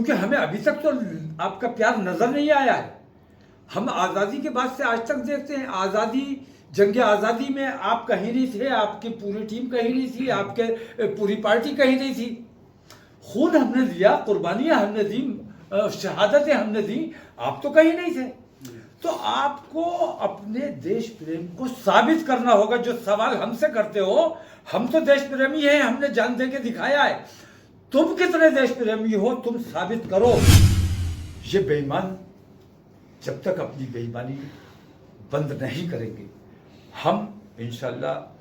क्योंकि हमें अभी तक तो आपका प्यार नजर नहीं आया है। हम आज़ादी के बाद से आज तक देखते हैं, आज़ादी, जंग आज़ादी में आप कहीं नहीं थे, आपकी पूरी टीम कहीं नहीं थी, आपके पूरी पार्टी कहीं नहीं थी। खून हमने दिया, कुर्बानियां हमने दी, शहादतें हमने दी, आप तो कहीं नहीं थे। तो आपको अपने देश प्रेम को साबित करना होगा। जो सवाल हमसे करते हो, हम तो देश प्रेमी हैं, हमने जान दे के दिखाया है। तुम कितने देश प्रेमी हो, तुम साबित करो। ये बेईमान जब तक अपनी बेईमानी बंद नहीं करेंगे, हम इंशाल्लाह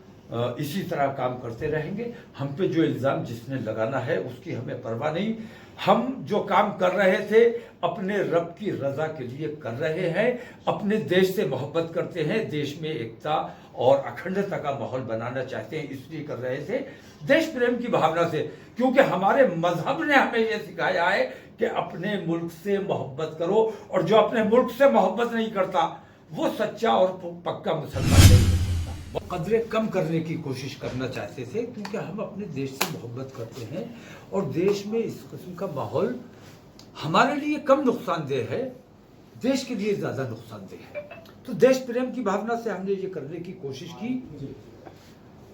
इसी तरह काम करते रहेंगे। हम पे जो इल्ज़ाम जिसने लगाना है उसकी हमें परवाह नहीं। हम जो काम कर रहे थे अपने रब की रज़ा के लिए कर रहे हैं, अपने देश से मोहब्बत करते हैं, देश में एकता और अखंडता का माहौल बनाना चाहते हैं, इसलिए कर रहे थे, देश प्रेम की भावना से। क्योंकि हमारे मजहब ने हमें यह सिखाया है कि अपने मुल्क से मोहब्बत करो, और जो अपने मुल्क से मोहब्बत नहीं करता वो सच्चा और पक्का मुसलमान नहीं हो सकता। कदरें कम करने की कोशिश करना चाहते थे, क्योंकि हम अपने देश से मोहब्बत करते हैं और देश में इस किस्म का माहौल हमारे लिए कम नुकसानदेह है, देश के लिए ज़्यादा नुकसानदेह है। तो देश प्रेम की भावना से हमने ये करने की कोशिश की।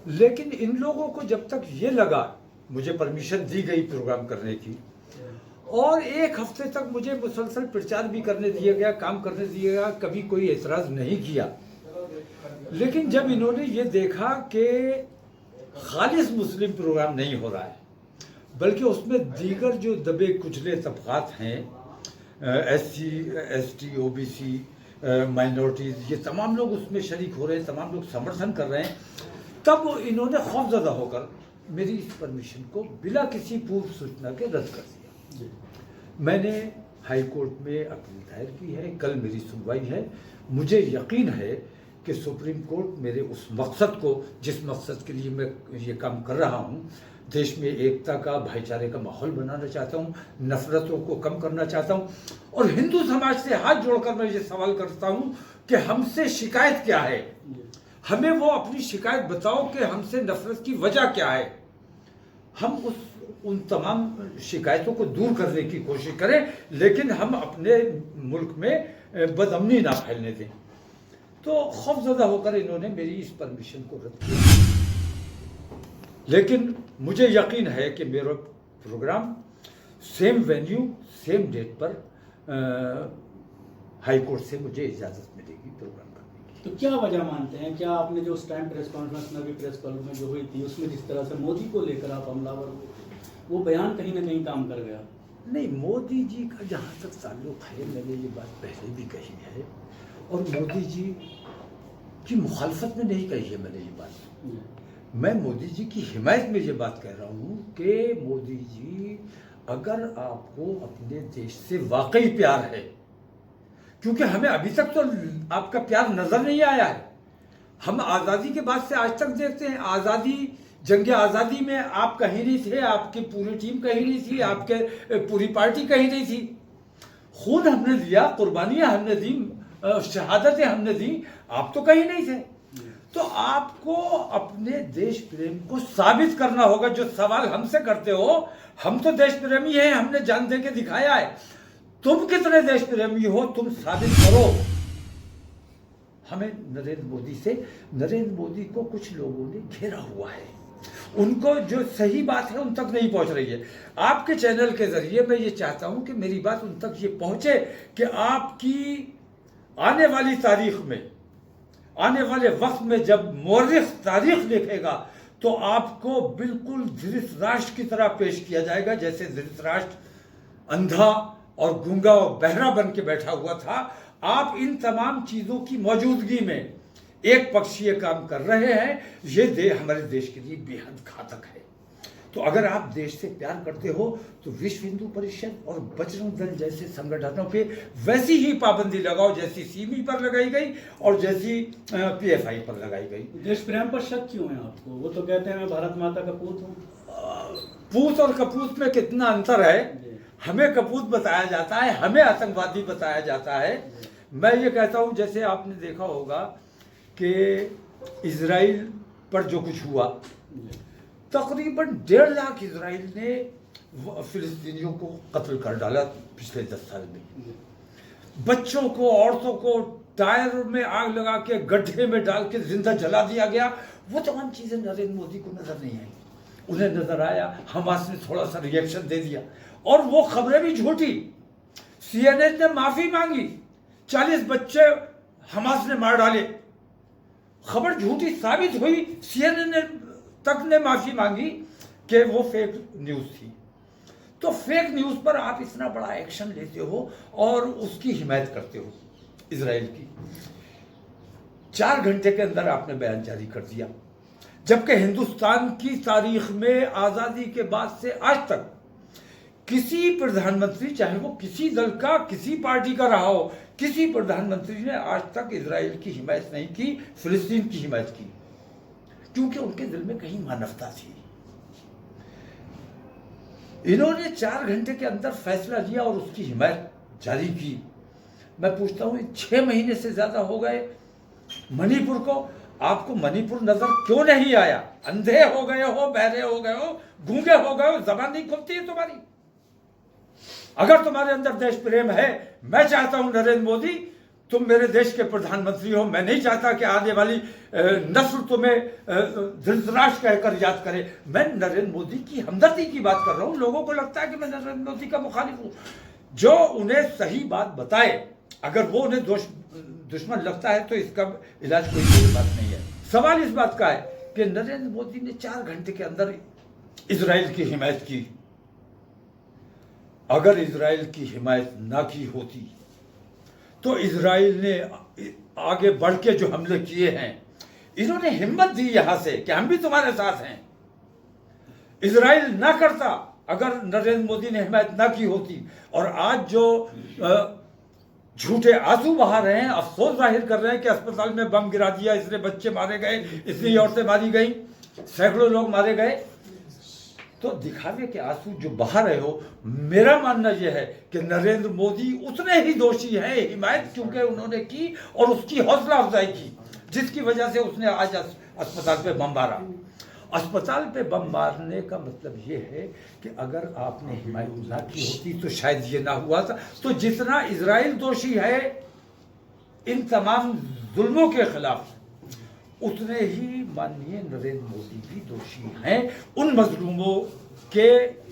लेकिन इन लोगों को जब तक ये लगा, मुझे परमिशन दी गई प्रोग्राम करने की, और एक हफ्ते तक मुझे मुसलसल प्रचार भी करने दिया गया, काम करने दिया गया, कभी कोई एतराज़ नहीं किया। लेकिन जब इन्होंने ये देखा कि खालिस मुस्लिम प्रोग्राम नहीं हो रहा है, बल्कि उसमें दीगर जो दबे कुचले तबकात हैं, SC, ST, OBC, माइनॉरिटीज़, ये तमाम लोग उसमें शरीक हो रहे हैं, तमाम लोग समर्थन कर रहे हैं, तब इन्होंने खौफजदा होकर मेरी इस परमिशन को बिला किसी पूर्व सूचना के रद्द कर दिया। मैंने हाई कोर्ट में अपील दायर की है, कल मेरी सुनवाई है। मुझे यकीन है कि सुप्रीम कोर्ट मेरे उस मकसद को, जिस मकसद के लिए मैं ये काम कर रहा हूँ, देश में एकता का, भाईचारे का माहौल बनाना चाहता हूँ, नफरतों को कम करना चाहता हूँ, और हिंदू समाज से हाथ जोड़कर मैं ये सवाल करता हूँ कि हमसे शिकायत क्या है, हमें वो अपनी शिकायत बताओ कि हमसे नफरत की वजह क्या है। हम उन तमाम शिकायतों को दूर करने की कोशिश करें, लेकिन हम अपने मुल्क में बदअमनी ना फैलने दें। तो खौफजदा होकर इन्होंने मेरी इस परमिशन को रद्द किया। लेकिन मुझे यकीन है कि मेरा program same venue, same date पर हाई कोर्ट से मुझे इजाज़त मिलेगी प्रोग्राम करने की। तो क्या वजह मानते हैं? क्या आपने जो उस टाइम प्रेस कॉन्फ्रेंस में भी, प्रेस क्लब में जो हुई थी, उसमें जिस तरह से मोदी को लेकर आप हमलावर हुए थे, वो बयान कहीं ना कहीं काम कर गया? नहीं, मोदी जी का जहाँ तक ताल्लुक़ है, मैंने ये बात पहले भी कही है, और मोदी जी की मुखालफत में नहीं कही है मैंने ये बात। मैं मोदी जी की हिमायत में ये बात कह रहा हूँ कि मोदी जी, अगर आपको अपने देश से वाकई प्यार है, क्योंकि हमें अभी तक तो आपका प्यार नजर नहीं आया है। हम आज़ादी के बाद से आज तक देखते हैं, आज़ादी, जंग आज़ादी में आप कहीं नहीं थे, आपकी पूरी टीम कहीं नहीं थी, आपके पूरी पार्टी कहीं नहीं थी। खून हमने दिया, कुर्बानियां हमने दी, शहादतें हमने दी, आप तो कहीं नहीं थे। तो आपको अपने देश प्रेम को साबित करना होगा। जो सवाल हमसे करते हो, हम तो देश प्रेमी हैं, हमने जान दे के दिखाया है। तुम कितने देश प्रेमी हो, तुम साबित करो। हमें नरेंद्र मोदी को कुछ लोगों ने घेरा हुआ है, उनको जो सही बात है उन तक नहीं पहुंच रही है। आपके चैनल के जरिए मैं ये चाहता हूं कि मेरी बात उन तक ये पहुंचे कि आपकी आने वाली तारीख में, आने वाले वक्त में जब मौर्रिख तारीख लिखेगा, तो आपको बिल्कुल धृतराष्ट्र की तरह पेश किया जाएगा, जैसे धृतराष्ट्र अंधा और गूंगा और बहरा बन के बैठा हुआ था। आप इन तमाम चीज़ों की मौजूदगी में एक पक्षीय काम कर रहे हैं। ये हमारे देश के लिए बेहद घातक है। तो अगर आप देश से प्यार करते हो तो विश्व हिंदू परिषद और बजरंग दल जैसे संगठनों पे वैसी ही पाबंदी लगाओ जैसी सीमी पर लगाई गई और जैसी PFI पर लगाई गई। देश प्रेम पर शक क्यों है आपको? वो तो कहते हैं मैं भारत माता का पूत हूँ। पूत और कपूत में कितना अंतर है? हमें कपूत बताया जाता है, हमें आतंकवादी बताया जाता है। मैं ये कहता हूँ, जैसे आपने देखा होगा कि इजराइल पर जो कुछ हुआ, तकरीबन 1.5 लाख इजराइल ने फिलिस्तीनियों को कत्ल कर डाला पिछले 10 साल में। बच्चों को, औरतों को टायर में आग लगा के गड्ढे में डाल के जिंदा जला दिया गया। वो तमाम चीजें नरेंद्र मोदी को नजर नहीं आई। उन्हें नजर आया हमास ने थोड़ा सा रिएक्शन दे दिया, और वो खबरें भी झूठी। CNN ने माफी मांगी, 40 बच्चे हमास ने मार डाले, खबर झूठी साबित हुई। CNN तक ने माफी मांगी कि वो फेक न्यूज थी। तो फेक न्यूज पर आप इतना बड़ा एक्शन लेते हो और उसकी हिमायत करते हो इजराइल की। 4 घंटे के अंदर आपने बयान जारी कर दिया, जबकि हिंदुस्तान की तारीख में आजादी के बाद से आज तक किसी प्रधानमंत्री, चाहे वो किसी दल का, किसी पार्टी का रहा हो, किसी प्रधानमंत्री ने आज तक इजराइल की हिमायत नहीं की, फिलिस्तीन की हिमायत की, क्योंकि उनके दिल में कहीं मानवता थी। इन्होंने 4 घंटे के अंदर फैसला लिया और उसकी हिमायत जारी की। मैं पूछता हूं, 6 महीने से ज्यादा हो गए मणिपुर को, आपको मणिपुर नजर क्यों नहीं आया? अंधे हो गए हो, बहरे हो गए हो, गूंगे हो गए हो, जबान नहीं खुलती है तुम्हारी। अगर तुम्हारे अंदर देश प्रेम है, मैं चाहता हूं नरेंद्र मोदी तुम मेरे देश के प्रधानमंत्री हो। मैं नहीं चाहता कि आने वाली नस्ल तुम्हें धृतराष्ट्र कहकर याद करे। मैं नरेंद्र मोदी की हमदर्दी की बात कर रहा हूं। लोगों को लगता है कि मैं नरेंद्र मोदी का मुखालिफ हूं। जो उन्हें सही बात बताए, अगर वो उन्हें दुश्मन लगता है तो इसका इलाज कोई बड़ी बात नहीं है। सवाल इस बात का है कि नरेंद्र मोदी ने 4 घंटे के अंदर इजराइल की हिमायत की। अगर इजराइल की हिमायत ना की होती तो इजराइल ने आगे बढ़ के जो हमले किए हैं, इन्होंने हिम्मत दी यहां से कि हम भी तुम्हारे साथ हैं। इजराइल ना करता अगर नरेंद्र मोदी ने हिमायत ना की होती। और आज जो झूठे आंसू बहा रहे हैं, अफसोस जाहिर कर रहे हैं कि अस्पताल में बम गिरा दिया, इसलिए बच्चे मारे गए, इसलिए औरतें मारी गई, सैकड़ों लोग मारे गए, तो दिखावे के आंसू जो बहा रहे हो, मेरा मानना यह है कि नरेंद्र मोदी उतने ही दोषी हैं। हिमायत क्योंकि उन्होंने की और उसकी हौसला अफजाई की, जिसकी वजह से उसने आज अस्पताल पे बम मारा। अस्पताल पे बम मारने का मतलब ये है कि अगर आपने हिमायत ना की होती तो शायद ये ना हुआ था। तो जितना इजराइल दोषी है इन तमाम जुल्मों के खिलाफ, उतने ही माननीय नरेंद्र मोदी भी दोषी हैं उन मजलूमों के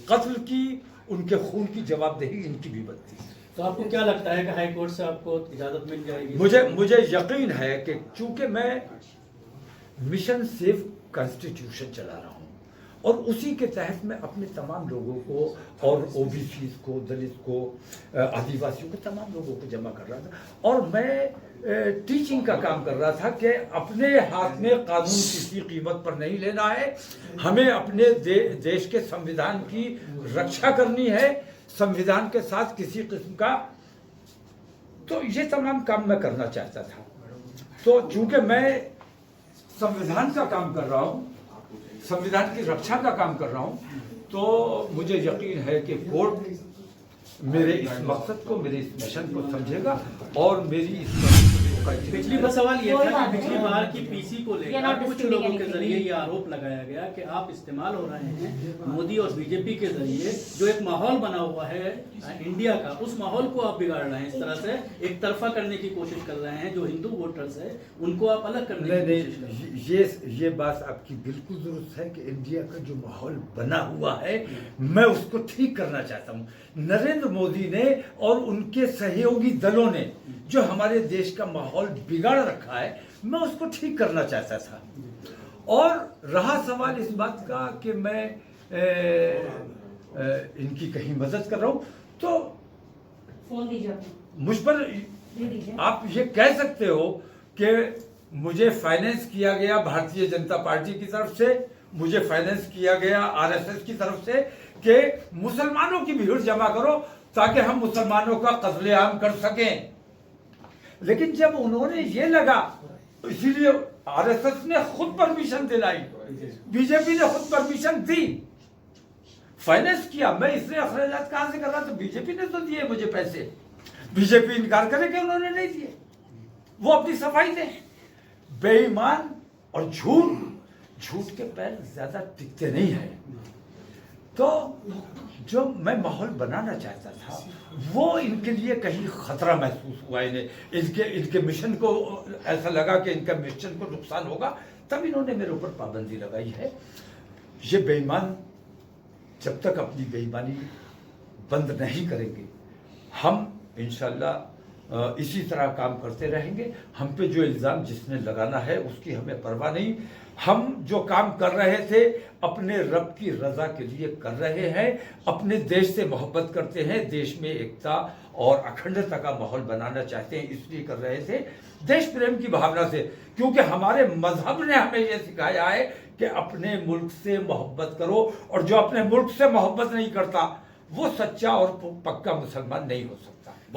कत्ल की, उनके खून की जवाबदेही इनकी भी बनती है। तो आपको क्या लगता है कि हाई कोर्ट से आपको इजाजत मिल जाएगी? मुझे यकीन है कि चूंकि मैं मिशन सेव कॉन्स्टिट्यूशन चला रहा हूं और उसी के तहत मैं अपने तमाम लोगों को और ओबीसी को, दलित को, आदिवासियों को, तमाम लोगों को जमा कर रहा था। और मैं टीचिंग का काम कर रहा था कि अपने हाथ में कानून किसी कीमत पर नहीं लेना है। हमें अपने देश के संविधान की रक्षा करनी है, संविधान के साथ किसी किस्म का, तो ये तमाम काम मैं करना चाहता था। तो चूंकि मैं संविधान का काम कर रहा हूं, संविधान की रक्षा का काम कर रहा हूं, तो मुझे यकीन है कि कोर्ट मेरे इस मकसद को, मेरे इस मिशन को समझेगा और मेरी इस पिछली बार सवाल ये था कि पिछली बार की पीसी को लेकर कुछ लोगों के जरिए ये आरोप लगाया गया कि आप इस्तेमाल हो रहे हैं मोदी और बीजेपी के जरिए, जो एक माहौल बना हुआ है इंडिया का, उस माहौल को आप बिगाड़ रहे हैं। इस तरह से एक तरफा करने की कोशिश कर रहे हैं। जो हिंदू वोटर्स है उनको आप अलग करने की कोशिश कर रहे हैं। ये बात आपकी बिल्कुल दुरुस्त है कि इंडिया का जो माहौल बना हुआ है मैं उसको ठीक करना चाहता हूँ। नरेंद्र मोदी ने और उनके सहयोगी दलों ने जो हमारे देश का माहौल बिगाड़ रखा है, मैं उसको ठीक करना चाहता था। और रहा सवाल इस बात का कि मैं इनकी कहीं मदद कर रहा हूं, तो फोन दीजिए, मुझ पर आप ये कह सकते हो कि मुझे फाइनेंस किया गया भारतीय जनता पार्टी की तरफ से, मुझे फाइनेंस किया गया आरएसएस की तरफ से कि मुसलमानों की भीड़ जमा करो ताकि हम मुसलमानों का कत्लेआम कर सकें। लेकिन जब उन्होंने ये लगा, इसीलिए आरएसएस ने खुद परमिशन दिलाई, बीजेपी ने खुद परमिशन दी, फाइनेंस किया। मैं इसलिए अखराजात कहां से कर रहा था? बीजेपी ने तो दिए मुझे पैसे। बीजेपी इनकार करे कि उन्होंने नहीं दिए, वो अपनी सफाई दे। बेईमान और झूठ के पैर ज्यादा टिकते नहीं है। तो जो मैं माहौल बनाना चाहता था वो इनके लिए कहीं खतरा महसूस हुआ, इन्हें इनके मिशन को ऐसा लगा कि इनका मिशन को नुकसान होगा, तब इन्होंने मेरे ऊपर पाबंदी लगाई है। ये बेईमान जब तक अपनी बेईमानी बंद नहीं करेंगे, हम इंशाल्लाह इसी तरह काम करते रहेंगे। हम पे जो इल्ज़ाम जिसने लगाना है उसकी हमें परवाह नहीं। हम जो काम कर रहे थे अपने रब की रज़ा के लिए कर रहे हैं, अपने देश से मोहब्बत करते हैं, देश में एकता और अखंडता का माहौल बनाना चाहते हैं, इसलिए कर रहे थे देश प्रेम की भावना से, क्योंकि हमारे मजहब ने हमें यह सिखाया है कि अपने मुल्क से मोहब्बत करो, और जो अपने मुल्क से मोहब्बत नहीं करता वो सच्चा और पक्का मुसलमान नहीं हो सकता।